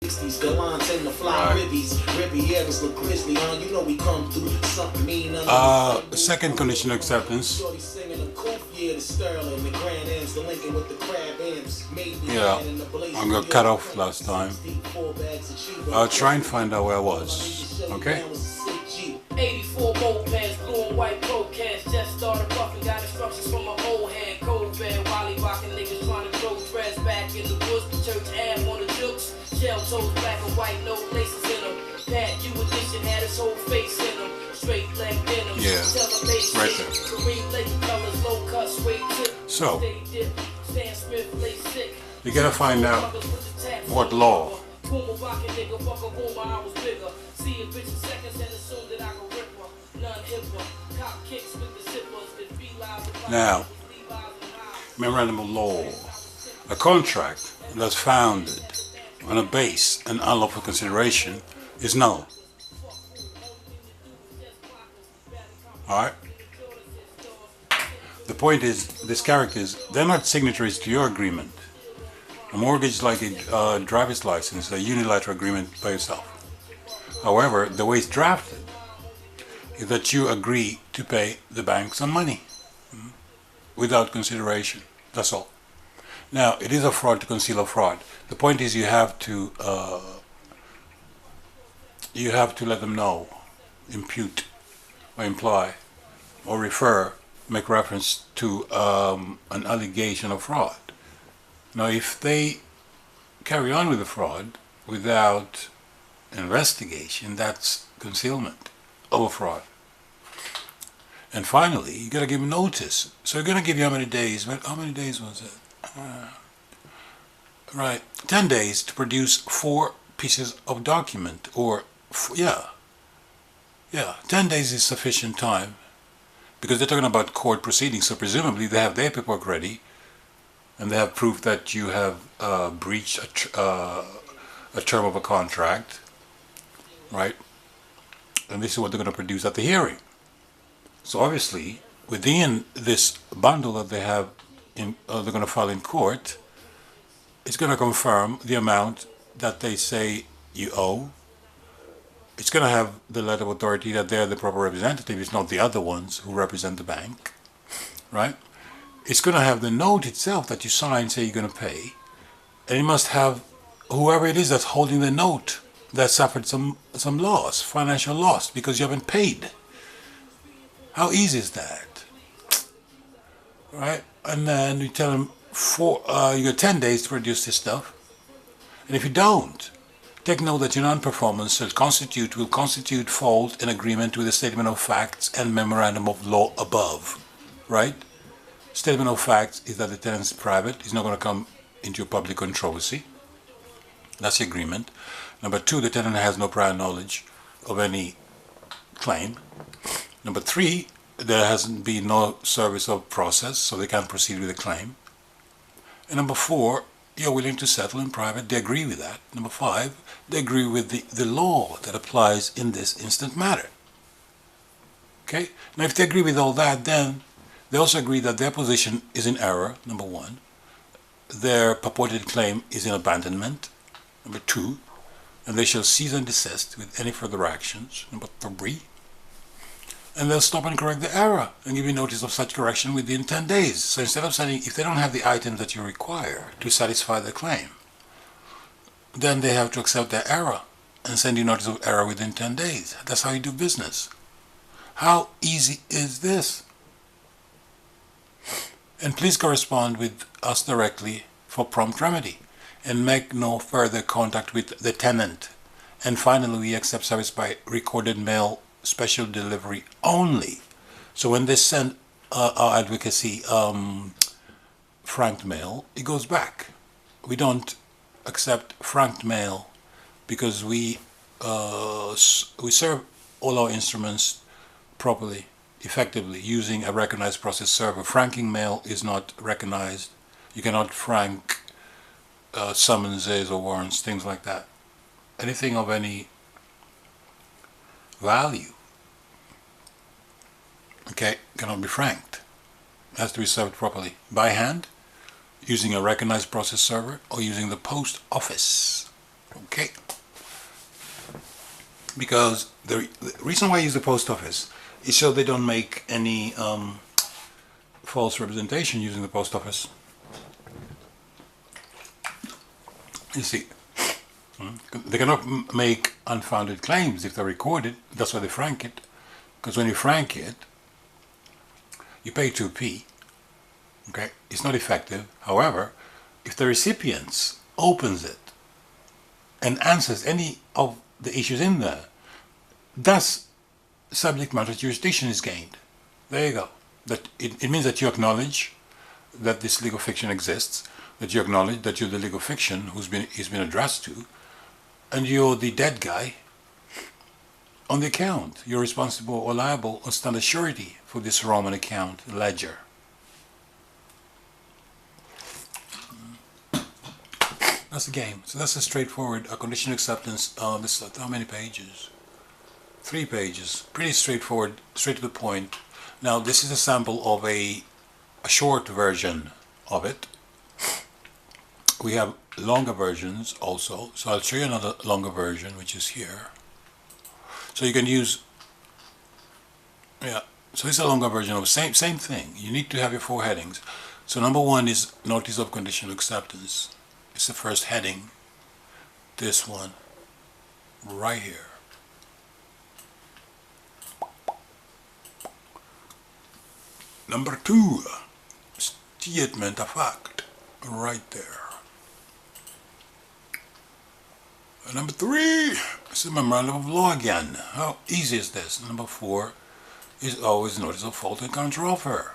Gallant and the fly ribbies, Rivieras look grizzly, you know we come through something mean. Second conditional acceptance. Yeah, I got cut off last time. I'll try and find out where I was. Okay? 84 mopeds, blue and white procasts. Just started buffing, got instructions from my old head. Cold bed, Wally rocking niggas trying to throw threads back in the woods. Church ab on the jukes. Shell toes, black and white, no laces in them. Pat, you edition had his whole face in them. Straight leg denim. Yeah, right there. Kareem Lake colors, low cut, suede tip. So, Stan Smith, lay sick. you gotta find out what law. Now, memorandum of law. A contract that's founded on a base and unlawful consideration is null. Alright? The point is, these characters, they're not signatories to your agreement. A mortgage is like a driver's license, a unilateral agreement by yourself. However, the way it's drafted is that you agree to pay the bank some money without consideration. That's all. Now, it is a fraud to conceal a fraud. The point is you have to let them know, impute, or imply, or refer, make reference to an allegation of fraud. Now, if they carry on with the fraud without investigation, that's concealment of a fraud. And finally, you got to give notice. So you're going to give you how many days? How many days was it? Right, 10 days to produce 4 pieces of document, or 10 days is sufficient time, because they're talking about court proceedings, so presumably they have their paperwork ready, and they have proof that you have breached a term of a contract, right? And this is what they're going to produce at the hearing. So obviously, within this bundle that they have, they're going to file in court, it's going to confirm the amount that they say you owe. It's going to have the letter of authority that they're the proper representative. It's not the other ones who represent the bank, right? It's going to have the note itself that you sign, say you're going to pay, and it must have whoever it is that's holding the note that suffered some loss, financial loss, because you haven't paid. How easy is that? Right? And then you tell them you got 10 days to produce this stuff. And if you don't, take note that your non-performance will constitute fault in agreement with the statement of facts and memorandum of law above. Right? Statement of facts is that the tenant is private. He's not going to come into a public controversy. That's the agreement. Number 2, the tenant has no prior knowledge of any claim. Number 3, there hasn't been no service of process, so they can't proceed with the claim. And number 4, you're willing to settle in private. They agree with that. Number 5, they agree with the law that applies in this instant matter. Okay? Now, if they agree with all that, then they also agree that their position is in error, number 1. Their purported claim is in abandonment, number 2. And they shall cease and desist with any further actions, number 3. And they'll stop and correct the error and give you notice of such correction within 10 days. So instead of saying, if they don't have the items that you require to satisfy the claim, then they have to accept their error and send you notice of error within 10 days. That's how you do business. How easy is this? And please correspond with us directly for prompt remedy and make no further contact with the tenant. And finally, we accept service by recorded mail, special delivery only. So when they send our advocacy franked mail, it goes back. We don't accept franked mail because we serve all our instruments properly, effectively, using a recognized process server. Franking mail is not recognized. You cannot frank summonses or warrants, things like that. Anything of any value, okay, cannot be franked. It has to be served properly by hand, using a recognized process server, or using the post office. Okay. because the reason why I use the post office is so they don't make any false representation using the post office. You see, they cannot make unfounded claims if they're recorded. That's why they frank it. Because when you frank it, you pay 2p. Okay, it's not effective. However, if the recipient opens it and answers any of the issues in there, thus subject matter jurisdiction is gained. There you go. That it means that you acknowledge that this legal fiction exists, that you acknowledge that you're the legal fiction who's been addressed to, and you're the dead guy on the account. You're responsible or liable or stand as surety for this Roman account ledger. That's the game. So that's a straightforward conditional acceptance. This how many pages? 3 pages. Pretty straightforward, straight to the point. Now this is a sample of a short version of it. We have longer versions also. So I'll show you another longer version, which is here. So you can use, yeah. So this is a longer version of the same thing. You need to have your 4 headings. So number 1 is notice of conditional acceptance. It's the first heading. This one, right here. Number 2, statement of fact, right there. And number 3, it's a memorandum of law again. How easy is this? Number 4 is always notice of fault and counteroffer.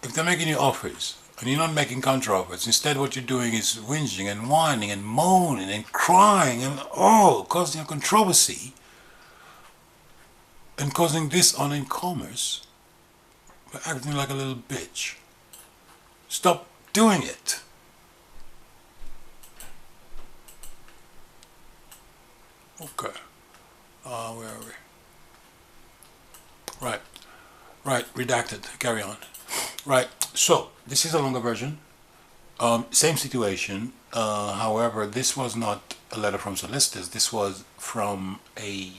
If they're making you offers, and you're not making counteroffers, instead what you're doing is whinging and whining and moaning and crying and causing a controversy and causing dishonor in commerce by acting like a little bitch. Stop doing it. Okay. Where are we? Right, redacted. Carry on. Right, so this is a longer version. Same situation. However, this was not a letter from solicitors. This was from I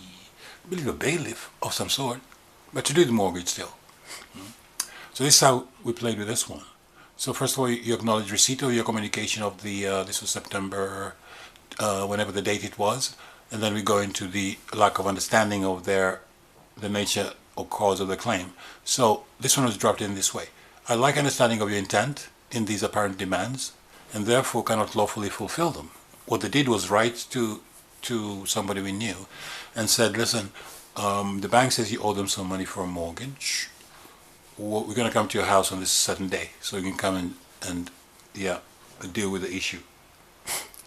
believe a bailiff of some sort, but to do the mortgage still. So this is how we played with this one. So first of all, you acknowledge receipt of your communication of the, this was September, whenever the date it was, and then we go into the lack of understanding of the nature or cause of the claim. So this one was dropped in this way. I lack understanding of your intent in these apparent demands, and therefore cannot lawfully fulfill them. What they did was write to somebody we knew and said, listen, the bank says you owe them some money for a mortgage. We're going to come to your house on this certain day, so you can come and deal with the issue.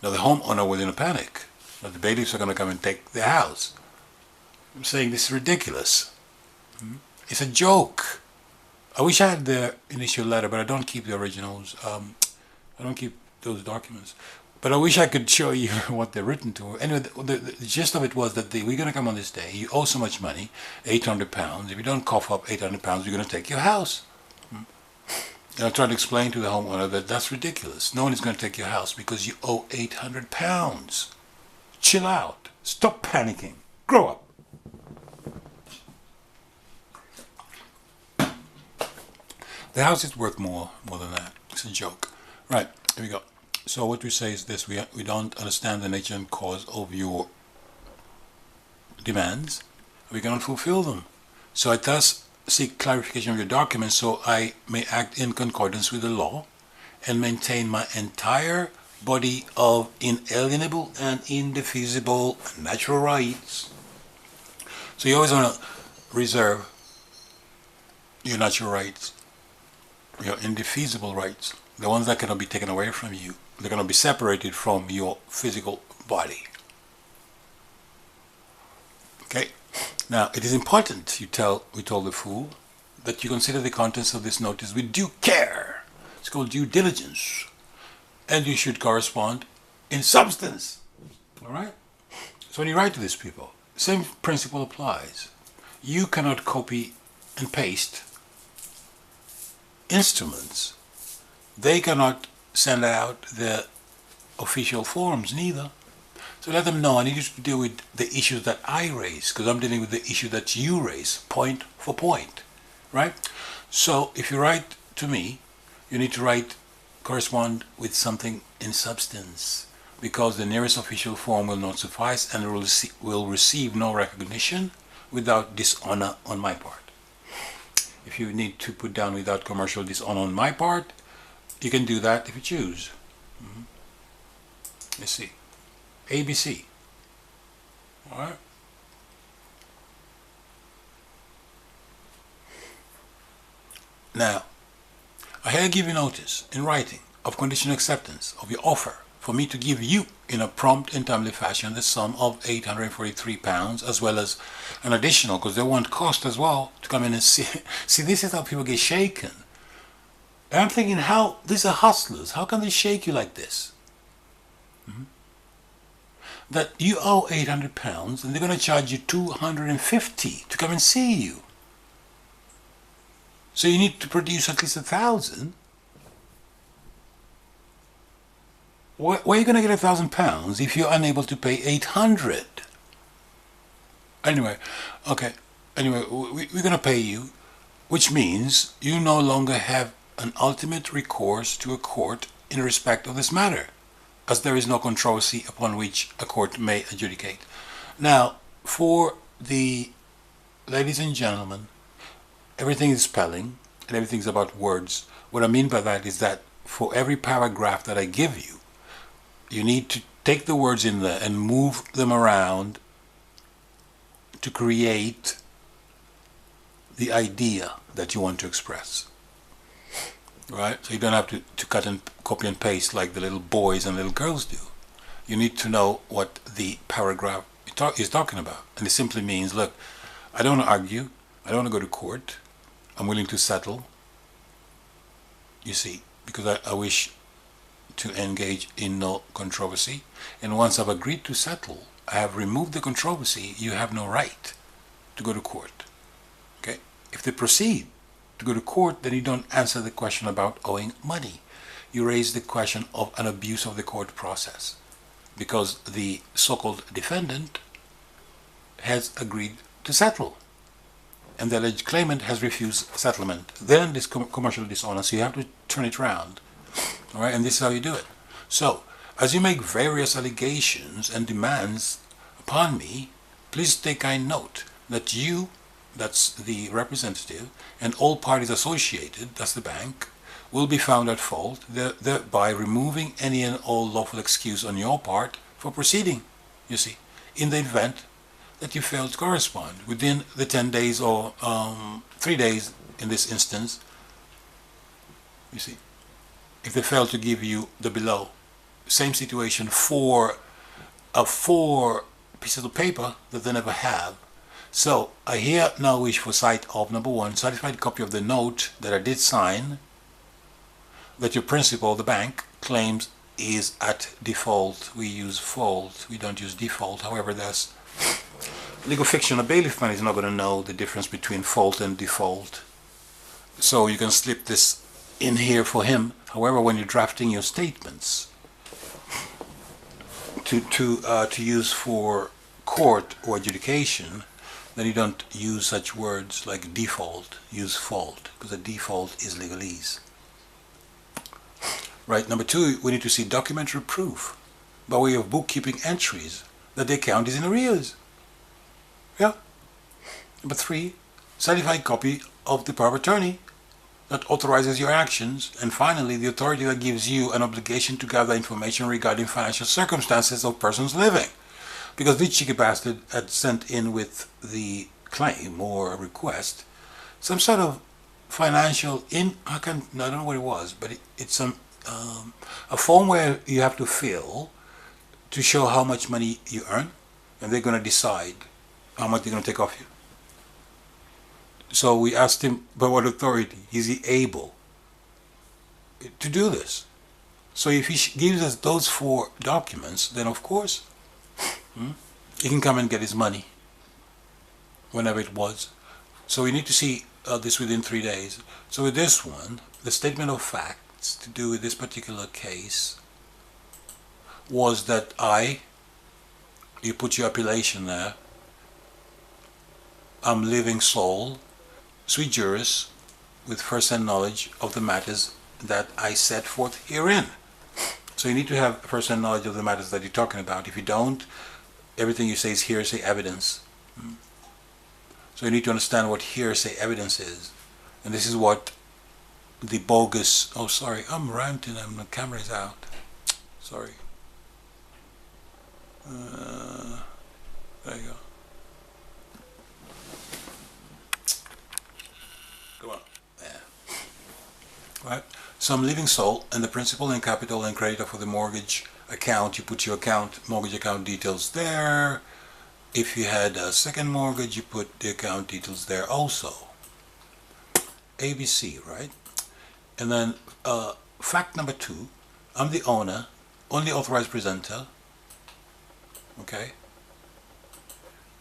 Now the homeowner was in a panic that the bailiffs are going to come and take their house. I'm saying this is ridiculous. It's a joke. I wish I had the initial letter, but I don't keep the originals. I don't keep those documents. But I wish I could show you what they're written to. Anyway, the gist of it was that we're going to come on this day. You owe so much money, £800. If you don't cough up £800, we're going to take your house. And I tried to explain to the homeowner that that's ridiculous. No one is going to take your house because you owe £800. Chill out. Stop panicking. Grow up. The house is worth more than that. It's a joke. Right, here we go. So what we say is this: we don't understand the nature and cause of your demands. We cannot fulfill them. So I thus seek clarification of your documents so I may act in concordance with the law and maintain my entire body of inalienable and indefeasible natural rights. So you always want to reserve your natural rights, your indefeasible rights, the ones that cannot be taken away from you. They're going to be separated from your physical body. Okay? Now, it is important, we told the fool, that you consider the contents of this notice with due care. It's called due diligence. And you should correspond in substance. Alright? So when you write to these people, same principle applies. You cannot copy and paste instruments. They cannot send out the official forms neither. So let them know I need you to deal with the issues that I raise, because I'm dealing with the issue that you raise, point for point, right? So if you write to me, you need to correspond with something in substance, because the nearest official form will not suffice and will receive no recognition without dishonor on my part. If you need to put down without commercial dishonor on my part, you can do that if you choose. Let's see. ABC. Alright. Now, I here give you notice in writing of conditional acceptance of your offer for me to give you in a prompt and timely fashion the sum of £843, as well as an additional, because they want cost as well, to come in and see. See, this is how people get shaken. And I'm thinking, how, these are hustlers, how can they shake you like this? That you owe £800 and they're going to charge you £250 to come and see you. So you need to produce at least 1,000. Where are you going to get £1,000 if you're unable to pay 800? Anyway, okay. Anyway, we're going to pay you, which means you no longer have an ultimate recourse to a court in respect of this matter, as there is no controversy upon which a court may adjudicate. Now, for the ladies and gentlemen, everything is spelling and everything's about words. What I mean by that is that for every paragraph that I give you, you need to take the words in there and move them around to create the idea that you want to express. Right? So you don't have to cut and copy and paste like the little boys and little girls do. You need to know what the paragraph is talking about. And it simply means, look, I don't want to argue. I don't want to go to court. I'm willing to settle. You see, because I wish to engage in no controversy. And once I've agreed to settle, I have removed the controversy. You have no right to go to court. Okay? If they proceed to go to court, then you don't answer the question about owing money. You raise the question of an abuse of the court process, because the so-called defendant has agreed to settle and the alleged claimant has refused settlement. Then this commercial dishonor, so you have to turn it around. All right, and this is how you do it. So, as you make various allegations and demands upon me, please take kind note that you, that's the representative, and all parties associated, that's the bank, will be found at fault, thereby removing any and all lawful excuse on your part for proceeding, you see, in the event that you fail to correspond within the 10 days or 3 days in this instance, you see. If they fail to give you the below, same situation for 4 pieces of paper that they never have. So I here now wish for sight of number 1, certified copy of the note that I did sign, that your principal, the bank, claims is at default. We use fault, we don't use default. However, there's legal fiction. A bailiff man is not going to know the difference between fault and default. So you can slip this in here for him. However, when you're drafting your statements to use for court or adjudication, then you don't use such words like default. Use fault, because a default is legalese. Right. Number 2, we need to see documentary proof by way of bookkeeping entries that the account is in arrears. Yeah. Number 3, certified copy of the power of attorney that authorizes your actions. And finally, the authority that gives you an obligation to gather information regarding financial circumstances of persons living. Because this cheeky bastard had sent in with the claim or request some sort of financial I don't know what it was, but it's some a form where you have to fill to show how much money you earn, and they're going to decide how much they're going to take off you. So we asked him, by what authority is he able to do this? So if he gives us those 4 documents, then of course he can come and get his money whenever it was. So we need to see this within 3 days. So with this one, the statement of facts to do with this particular case was that I you put your appellation there. I'm living soul, sui juris, with first-hand knowledge of the matters that I set forth herein. So you need to have first-hand knowledge of the matters that you're talking about. If you don't, everything you say is hearsay evidence. So you need to understand what hearsay evidence is. And this is what the bogus... Oh, sorry, I'm ranting and the camera's out. Sorry. There you go. Come on. There. Right? So I'm living soul, and the principal and capital and creditor for the mortgage account, you put your mortgage account details there. If you had a second mortgage, you put the account details there also. ABC, right? And then fact number 2, I'm the owner, only authorized presenter, okay?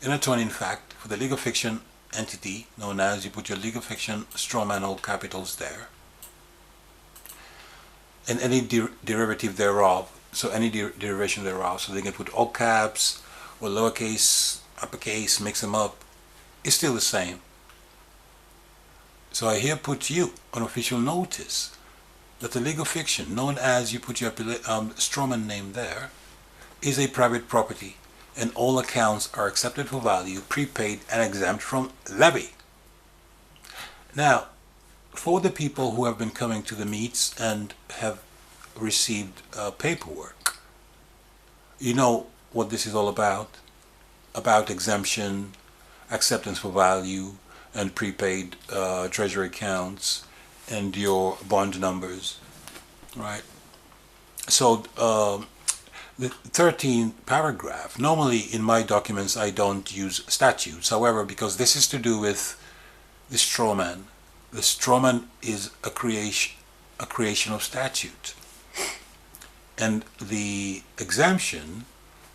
An attorney in fact for the legal fiction entity known as, you put your legal fiction strawman all capitals there. And any derivative thereof, so any derivation thereof, so they can put all caps or lowercase, uppercase, mix them up, it's still the same. So I here put you on official notice that the legal fiction, known as, you put your strawman name there, is a private property, and all accounts are accepted for value, prepaid, and exempt from levy. Now, for the people who have been coming to the meets and have received paperwork, you know what this is all about exemption, acceptance for value, and prepaid treasury accounts, and your bond numbers, right? So the 13th paragraph, normally in my documents I don't use statutes, however, because this is to do with the strawman. The strawman is a creation of statute, and the exemption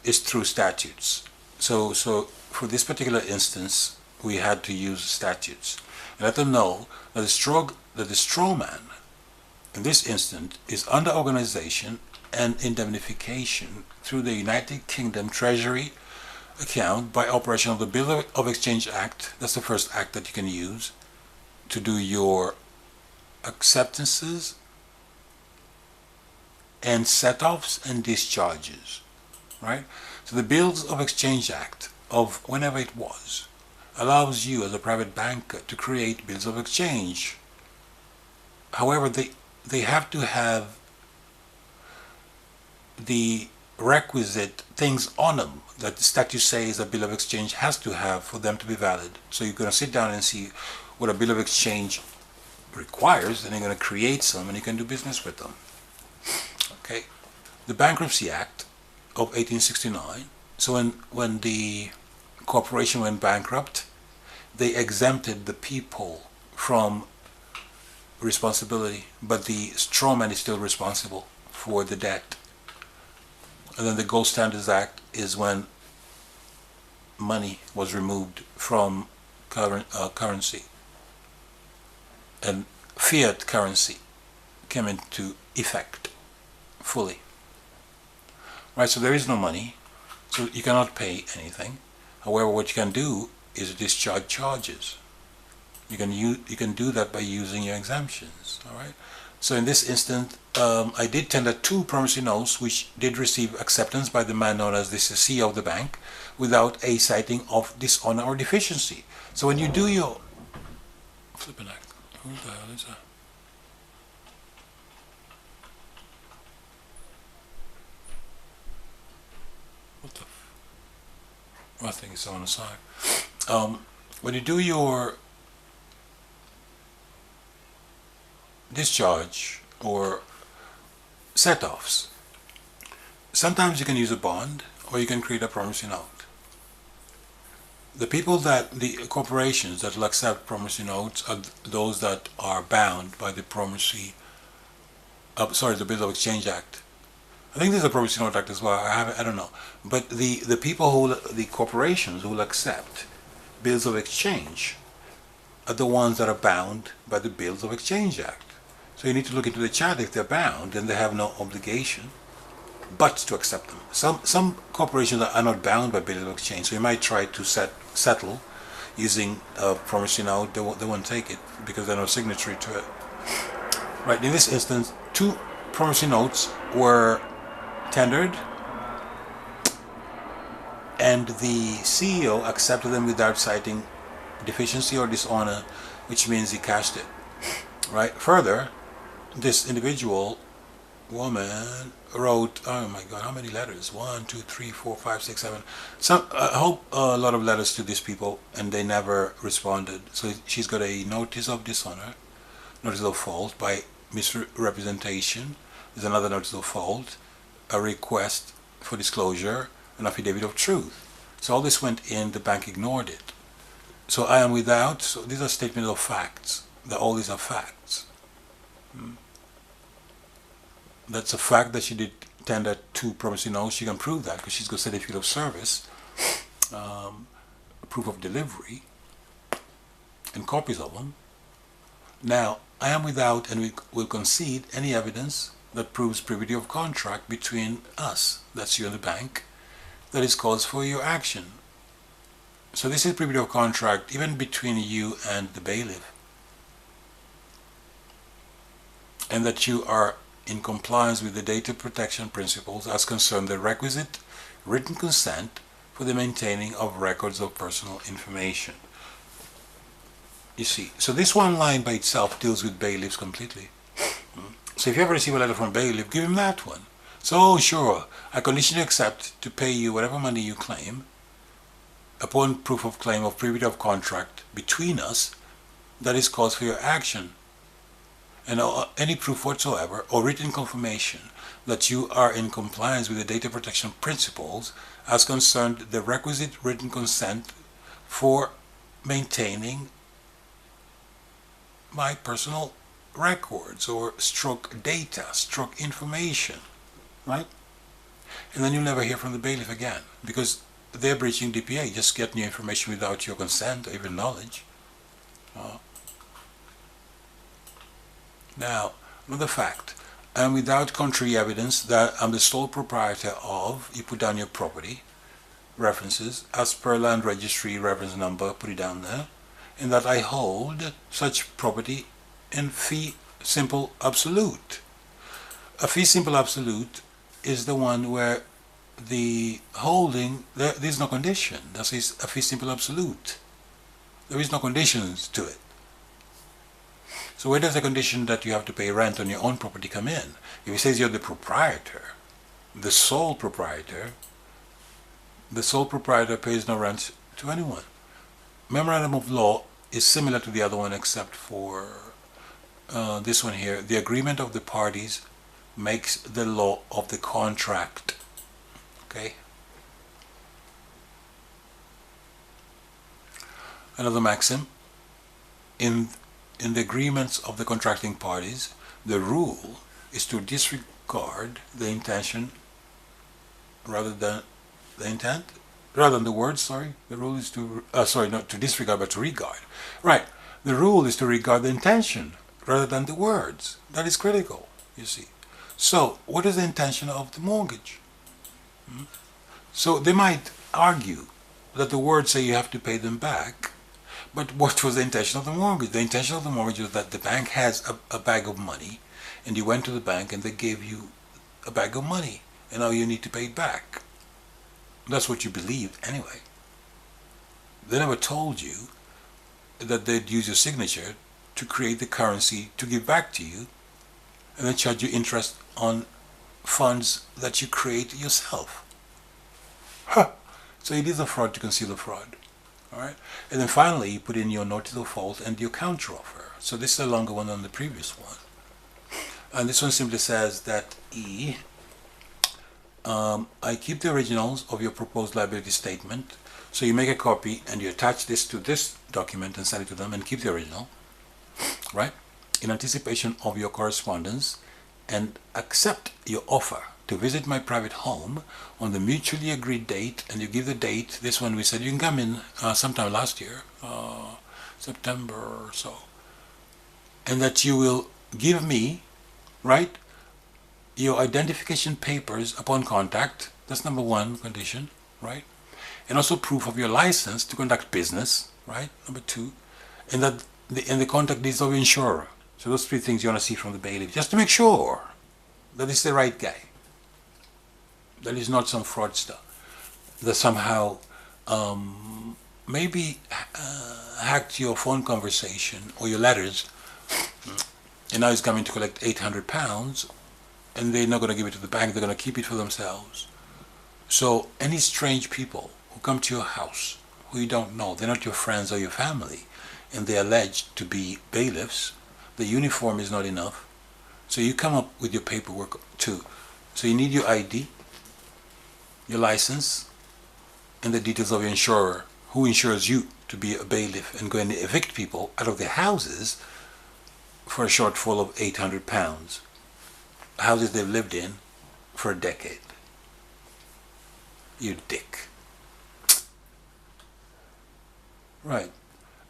is through statutes. So for this particular instance, we had to use statutes. And let them know that the strawman, in this instance, is under organization and indemnification through the United Kingdom Treasury account by operation of the Bill of Exchange Act. That's the first act that you can use to do your acceptances and set-offs and discharges, right? So the Bills of Exchange Act of whenever it was allows you as a private banker to create bills of exchange. However, they have to have the requisite things on them that the statute says a bill of exchange has to have for them to be valid. So you're going to sit down and see what a bill of exchange requires, and you're going to create some, and you can do business with them. Okay, the Bankruptcy Act of 1869. So when the corporation went bankrupt, they exempted the people from responsibility, but the strawman is still responsible for the debt. And then the Gold Standards Act is when money was removed from currency, and fiat currency came into effect fully. Right, so there is no money, so you cannot pay anything. However, what you can do is discharge charges. You can do that by using your exemptions. All right. So in this instance, I did tender 2 promissory notes, which did receive acceptance by the man known as the CEO of the bank, without a citing of dishonor or deficiency. So when you do your flipping act, who the hell is that? What the? I think it's on the side. When you do your discharge or set-offs, sometimes you can use a bond or you can create a promissory note. The corporations that will accept promissory notes are those that are bound by the the Bill of Exchange Act. I think there's a promissory note act as well. I don't know. But the corporations who will accept bills of exchange are the ones that are bound by the Bills of Exchange Act. So you need to look into the chart. If they're bound, then they have no obligation but to accept them. Some corporations are not bound by bailiff exchange, so you might try to settle using a promissory note. They won't take it because they're not signatory to it. Right, in this instance, 2 promissory notes were tendered, and the CEO accepted them without citing deficiency or dishonor, which means he cashed it. Right. Further, this individual woman wrote, oh my God, how many letters? 1, 2, 3, 4, 5, 6, 7. A lot of letters to these people, and they never responded. So she's got a notice of dishonor, notice of fault by misrepresentation. There's another notice of fault, a request for disclosure, an affidavit of truth. So all this went in, the bank ignored it. So I am without, so these are statements of facts. All these are facts. That's a fact that she did tender 2 promissory notes. She can prove that because she's got certificate of service, proof of delivery, and copies of them. Now, I am without, and we will concede any evidence that proves privity of contract between us, that's you and the bank, that is cause for your action. So this is privity of contract even between you and the bailiff, and that you are in compliance with the data protection principles as concern the requisite written consent for the maintaining of records of personal information. You see, so this one line by itself deals with bailiffs completely. So if you ever receive a letter from a bailiff, give him that one. So sure, I conditionally accept to pay you whatever money you claim upon proof of claim of privity of contract between us that is cause for your action, and any proof whatsoever or written confirmation that you are in compliance with the data protection principles as concerned the requisite written consent for maintaining my personal records or stroke data, stroke information, right? And then you'll never hear from the bailiff again because they're breaching DPA, just get new information without your consent or even knowledge. Now, another fact, and without contrary evidence that I'm the sole proprietor of, you put down your property, references, as per land registry reference number, put it down there, and that I hold such property in fee simple absolute. A fee simple absolute is the one where the holding, there's no condition. That is a fee simple absolute. There is no conditions to it. So where does the condition that you have to pay rent on your own property come in? If it says you're the proprietor, the sole proprietor pays no rent to anyone. Memorandum of law is similar to the other one except for this one here. The agreement of the parties makes the law of the contract. Okay? Another maxim, in the agreements of the contracting parties, the rule is to disregard the intention rather than the intent, rather than the words, sorry. The rule is to, not to disregard, but to regard. Right. The rule is to regard the intention rather than the words. That is critical, you see. So, what is the intention of the mortgage? So, they might argue that the words say you have to pay them back, but what was the intention of the mortgage? The intention of the mortgage was that the bank has a bag of money, and you went to the bank and they gave you a bag of money, and now you need to pay it back. That's what you believed anyway. They never told you that they'd use your signature to create the currency to give back to you, and then charge you interest on funds that you create yourself. Huh. So it is a fraud to conceal a fraud. Alright? And then finally, you put in your notice of fault and your counteroffer. So this is a longer one than the previous one. And this one simply says that I keep the originals of your proposed liability statement. So you make a copy and you attach this to this document and send it to them and keep the original, right? In anticipation of your correspondence, and accept your offer to visit my private home on the mutually agreed date, and you give the date. This one we said you can come in sometime last year, September or so, and that you will give me, right, your identification papers upon contact. That's number one condition, right? And also proof of your license to conduct business, right? Number two. And that the contact deeds of your insurer. So those three things you want to see from the bailiff, just to make sure that it's the right guy. That is not some fraudster that somehow maybe hacked your phone conversation or your letters, and now he's coming to collect £800, and they're not going to give it to the bank, they're going to keep it for themselves. So any strange people who come to your house who you don't know, they're not your friends or your family, and they're alleged to be bailiffs, the uniform is not enough, so you come up with your paperwork too. So you need your ID, your license, and the details of your insurer, who insures you to be a bailiff and go and evict people out of their houses for a shortfall of £800. Houses they've lived in for a decade. You dick. Right.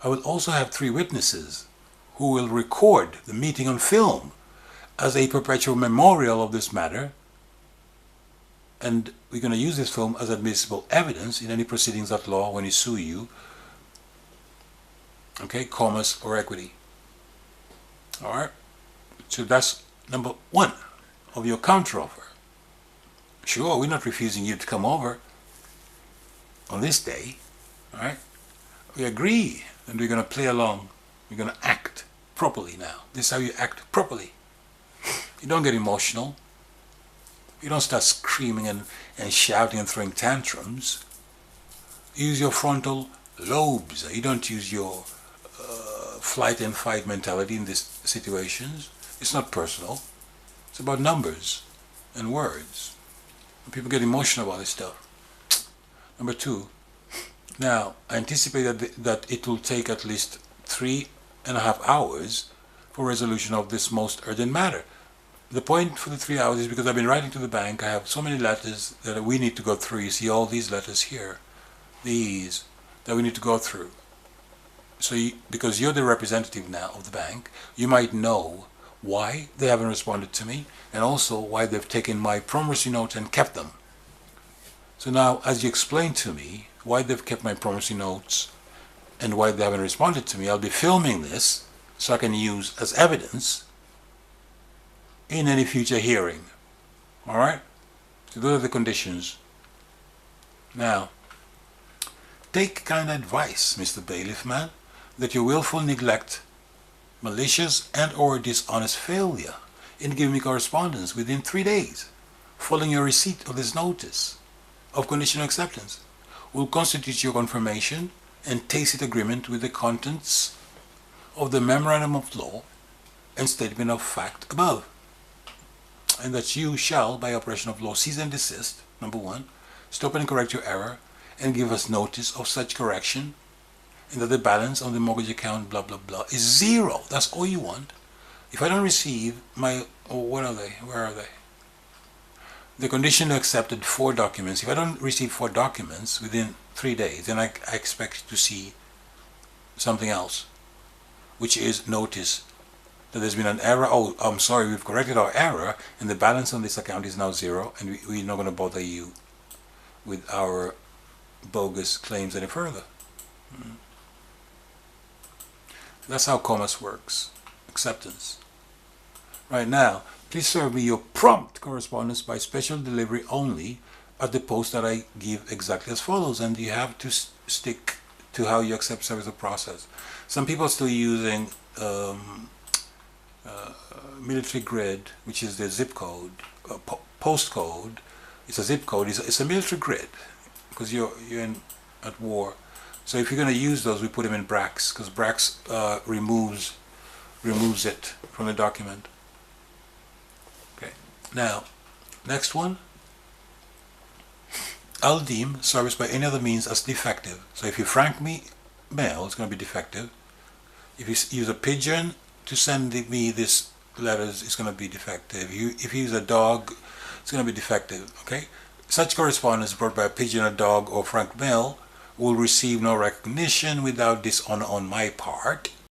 I will also have 3 witnesses who will record the meeting on film as a perpetual memorial of this matter, and we're going to use this film as admissible evidence in any proceedings at law when he sue you, okay, commerce or equity. Alright, so that's number 1 of your counteroffer. Sure, we're not refusing you to come over on this day, alright? We agree, and we're going to play along. We're going to act properly now. This is how you act properly. You don't get emotional. You don't start screaming and shouting and throwing tantrums. Use your frontal lobes. You don't use your flight and fight mentality in these situations. It's not personal. It's about numbers and words. And people get emotional about this stuff. Number 2, now I anticipate that it will take at least 3.5 hours for resolution of this most urgent matter. The point for the 3 hours is because I've been writing to the bank. I have so many letters that we need to go through. You see all these letters here, these that we need to go through. So because you're the representative now of the bank, you might know why they haven't responded to me, and also why they've taken my promissory notes and kept them. So now, as you explain to me why they've kept my promissory notes and why they haven't responded to me, I'll be filming this so I can use as evidence in any future hearing. Alright? So those are the conditions. Now, take kind advice, Mr. Bailiff man, that your willful neglect, malicious and or dishonest failure in giving me correspondence within 3 days following your receipt of this notice of conditional acceptance will constitute your confirmation and tacit agreement with the contents of the memorandum of law and statement of fact above, and that you shall, by operation of law, cease and desist, number 1, stop and correct your error, and give us notice of such correction, and that the balance on the mortgage account, blah, blah, blah, is 0. That's all you want. If I don't receive my, what are they? Where are they? The condition accepted 4 documents. If I don't receive 4 documents within 3 days, then I expect to see something else, which is notice that there's been an error. Oh, I'm sorry, we've corrected our error, and the balance on this account is now 0, and we're not going to bother you with our bogus claims any further. That's how commerce works. Acceptance. Right now, please serve me your prompt correspondence by special delivery only at the post that I give exactly as follows, and you have to stick to how you accept service of process. Some people are still using military grid, which is the zip code, postcode. It's a zip code. It's a military grid because you're at war. So if you're going to use those, we put them in bracts, because bracts removes it from the document. Okay. Now, next one. I'll deem service by any other means as defective. So if you frank me mail, it's going to be defective. If you use a pigeon to send me this letters, it's going to be defective. If you use a dog, it's going to be defective. Okay. Such correspondence brought by a pigeon, a dog, or frank mail will receive no recognition without dishonor on my part,